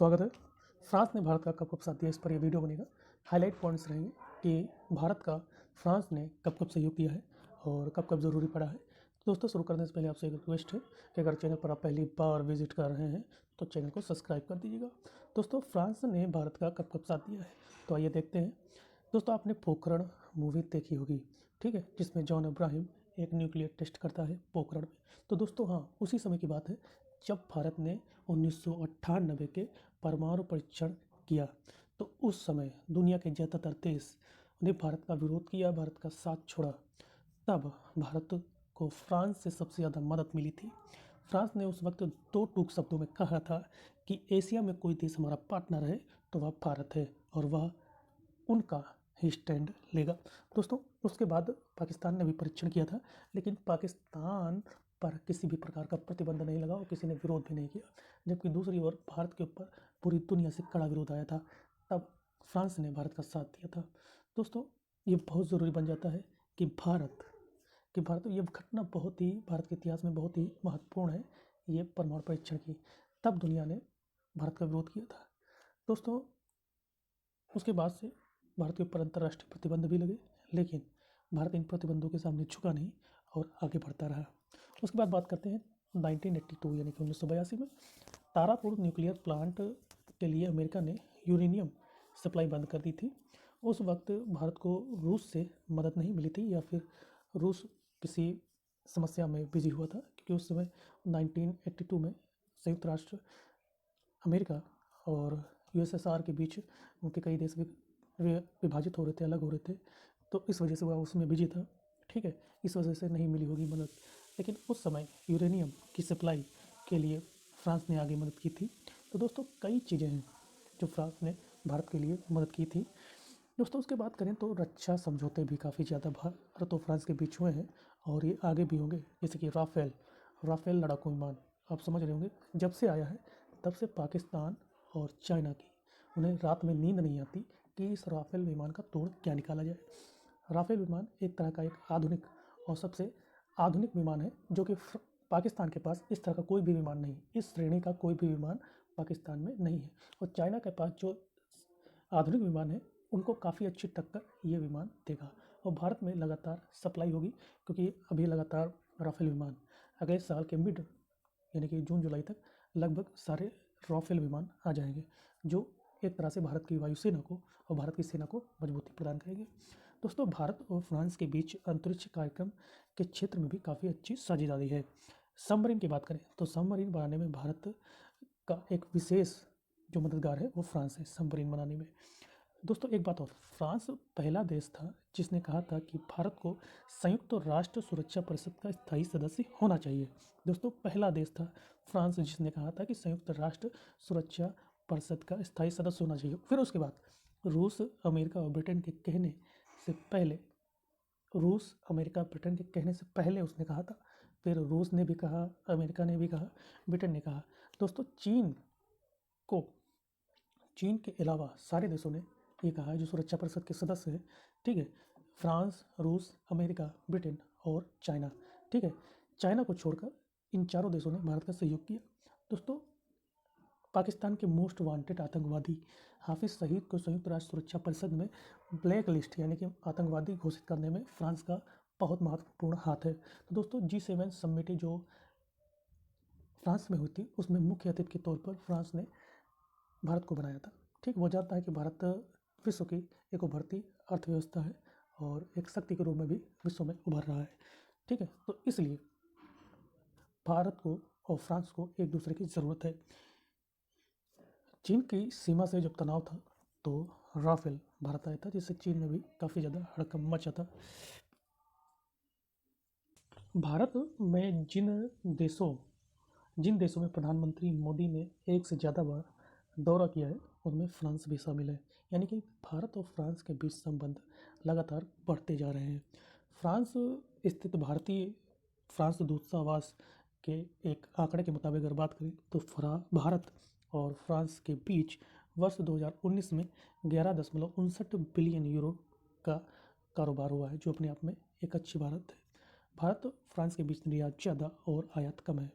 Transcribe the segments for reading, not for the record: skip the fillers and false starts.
स्वागत है। फ्रांस ने भारत का कब-कब साथ दिया, इस पर ये वीडियो बनेगा। हाइलाइट पॉइंट्स रहेंगे कि भारत का फ्रांस ने कब-कब सहयोग किया है और कब-कब ज़रूरी पड़ा है। दोस्तों, शुरू करने से पहले आपसे एक रिक्वेस्ट है कि अगर चैनल पर आप पहली बार विजिट कर रहे हैं तो चैनल को सब्सक्राइब कर दीजिएगा। दोस्तों, फ्रांस ने भारत का कब-कब साथ दिया है, तो आइए देखते हैं। दोस्तों, आपने पोखरण मूवी देखी होगी, ठीक है, जिसमें जॉन अब्राहम एक न्यूक्लियर टेस्ट करता है पोखरण में। तो दोस्तों, हाँ, उसी समय की बात है जब भारत ने 1998 के परमाणु परीक्षण किया। तो उस समय दुनिया के ज़्यादातर देश ने भारत का विरोध किया, भारत का साथ छोड़ा। तब भारत को फ्रांस से सबसे ज़्यादा मदद मिली थी। फ्रांस ने उस वक्त 2 टूक शब्दों में कहा था कि एशिया में कोई देश हमारा पार्टनर है तो वह भारत है और वह उनका ही स्टैंड लेगा। दोस्तों, उसके बाद पाकिस्तान ने भी परीक्षण किया था, लेकिन पाकिस्तान पर किसी भी प्रकार का प्रतिबंध नहीं लगा और किसी ने विरोध भी नहीं किया। जबकि दूसरी ओर भारत के ऊपर पूरी दुनिया से कड़ा विरोध आया था, तब फ्रांस ने भारत का साथ दिया था। दोस्तों, ये बहुत ज़रूरी बन जाता है कि भारत ये घटना बहुत ही भारत के इतिहास में बहुत ही महत्वपूर्ण है, ये परमाणु परीक्षण की। तब दुनिया ने भारत का विरोध किया था। दोस्तों, उसके बाद से भारत के ऊपर अंतर्राष्ट्रीय प्रतिबंध भी लगे, लेकिन भारत इन प्रतिबंधों के सामने झुका नहीं और आगे बढ़ता रहा। उसके बाद बात करते हैं 1982 यानी कि 1982 में तारापुर न्यूक्लियर प्लांट के लिए अमेरिका ने यूरेनियम सप्लाई बंद कर दी थी। उस वक्त भारत को रूस से मदद नहीं मिली थी, या फिर रूस किसी समस्या में बिजी हुआ था, क्योंकि उस समय 1982 में संयुक्त राष्ट्र अमेरिका और यूएसएसआर के बीच उनके कई देश विभाजित हो रहे थे, अलग हो रहे थे। तो इस वजह से वह उसमें बिजी था, ठीक है, इस वजह से नहीं मिली होगी मदद। लेकिन उस समय यूरेनियम की सप्लाई के लिए फ्रांस ने आगे मदद की थी। तो दोस्तों, कई चीज़ें हैं जो फ्रांस ने भारत के लिए मदद की थी। दोस्तों, उसके बात करें तो रक्षा समझौते भी काफ़ी ज़्यादा भारत और फ्रांस के बीच हुए हैं और ये आगे भी होंगे। जैसे कि राफेल लड़ाकू विमान, आप समझ रहे होंगे, जब से आया है तब से पाकिस्तान और चाइना की उन्हें रात में नींद नहीं आती कि इस राफेल विमान का तोड़ क्या निकाला जाए। राफेल विमान एक तरह का एक आधुनिक और सबसे आधुनिक विमान है, जो कि पाकिस्तान के पास इस तरह का कोई भी विमान नहीं, इस श्रेणी का कोई भी विमान पाकिस्तान में नहीं है। और चाइना के पास जो आधुनिक विमान है, उनको काफ़ी अच्छी टक्कर ये विमान देगा और भारत में लगातार सप्लाई होगी, क्योंकि अभी लगातार राफेल विमान अगले साल के मिड यानी कि जून जुलाई तक लगभग सारे राफेल विमान आ जाएंगे, जो एक तरह से भारत की वायुसेना को और भारत की सेना को मजबूती प्रदान करेंगे। दोस्तों, भारत और फ्रांस के बीच अंतरिक्ष कार्यक्रम के क्षेत्र में भी काफ़ी अच्छी साझेदारी है। सबमरीन की बात करें तो सबमरीन बनाने में भारत का एक विशेष जो मददगार है वो फ्रांस है सबमरीन बनाने में। दोस्तों, एक बात और, फ्रांस पहला देश था जिसने कहा था कि भारत को संयुक्त राष्ट्र सुरक्षा परिषद का स्थायी सदस्य होना चाहिए। दोस्तों, पहला देश था फ्रांस जिसने कहा था कि संयुक्त राष्ट्र सुरक्षा परिषद का स्थायी सदस्य होना चाहिए। फिर उसके बाद रूस, अमेरिका और ब्रिटेन के कहने से पहले उसने कहा था। फिर रूस ने भी कहा, अमेरिका ने भी कहा, ब्रिटेन ने कहा। दोस्तों, चीन के अलावा सारे देशों ने ये कहा है जो सुरक्षा परिषद के सदस्य हैं, ठीक है, फ्रांस, रूस, अमेरिका, ब्रिटेन और चाइना, ठीक है। चाइना को छोड़कर इन चारों देशों ने भारत का सहयोग किया। दोस्तों, पाकिस्तान के मोस्ट वांटेड आतंकवादी हाफिज़ सईद को संयुक्त राष्ट्र सुरक्षा परिषद में ब्लैक लिस्ट यानी कि आतंकवादी घोषित करने में फ्रांस का बहुत महत्वपूर्ण हाथ है। तो दोस्तों, G7 समिट जो फ्रांस में हुई थी, उसमें मुख्य अतिथि के तौर पर फ्रांस ने भारत को बनाया था, ठीक। वो जानता है कि भारत विश्व की एक उभरती अर्थव्यवस्था है और एक शक्ति के रूप में भी विश्व में उभर रहा है, ठीक है। तो इसलिए भारत को और फ्रांस को एक दूसरे की ज़रूरत है। चीन की सीमा से जब तनाव था तो राफेल भारत आया था, जिससे चीन में भी काफ़ी ज़्यादा हड़कंप मचा था। भारत में जिन देशों में प्रधानमंत्री मोदी ने एक से ज़्यादा बार दौरा किया है, उनमें फ्रांस भी शामिल है। यानी कि भारत और फ्रांस के बीच संबंध लगातार बढ़ते जा रहे हैं। फ्रांस स्थित भारतीय फ्रांस दूतावास के एक आंकड़े के मुताबिक अगर बात करें तो भारत और फ्रांस के बीच वर्ष 2019 में 11.59 बिलियन यूरो का कारोबार हुआ है, जो अपने आप में एक अच्छी बात है। भारत और फ्रांस के बीच निर्यात ज़्यादा और आयात कम है,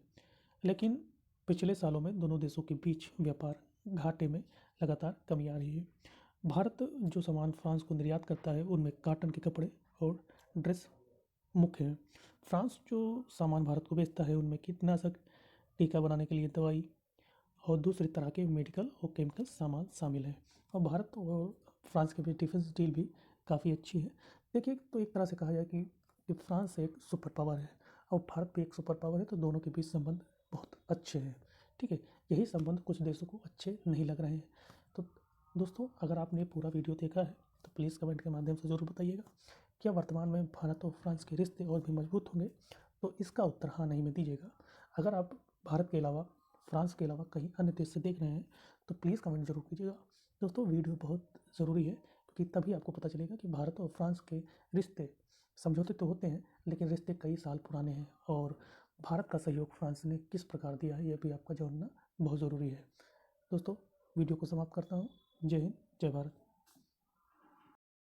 लेकिन पिछले सालों में दोनों देशों के बीच व्यापार घाटे में लगातार कमी आ रही है। भारत जो सामान फ्रांस को निर्यात करता है उनमें कॉटन के कपड़े और ड्रेस मुख्य हैं। फ्रांस जो सामान भारत को बेचता है उनमें कीटनाशक, टीका बनाने के लिए दवाई और दूसरी तरह के मेडिकल और केमिकल सामान शामिल हैं। और भारत और फ्रांस के बीच डिफेंस डील भी काफ़ी अच्छी है। देखिए, तो एक तरह से कहा जाए कि फ्रांस एक सुपर पावर है और भारत भी एक सुपर पावर है, तो दोनों के बीच संबंध बहुत अच्छे हैं। ठीक है, यही संबंध कुछ देशों को अच्छे नहीं लग रहे हैं। तो दोस्तों, अगर आपने ये पूरा वीडियो देखा है तो प्लीज़ कमेंट के माध्यम से ज़रूर बताइएगा, क्या वर्तमान में भारत और फ्रांस के रिश्ते और भी मजबूत होंगे? तो इसका उत्तर हाँ नहीं में दीजिएगा। अगर आप भारत के अलावा, फ्रांस के अलावा कहीं अन्य देश से देख रहे हैं तो प्लीज़ कमेंट ज़रूर कीजिएगा। दोस्तों, वीडियो बहुत ज़रूरी है क्योंकि तभी आपको पता चलेगा कि भारत और फ्रांस के रिश्ते, समझौते तो होते हैं लेकिन रिश्ते कई साल पुराने हैं, और भारत का सहयोग फ्रांस ने किस प्रकार दिया है यह भी आपका जानना बहुत ज़रूरी है। दोस्तों, वीडियो को समाप्त करता हूँ। जय हिंद, जय भारत।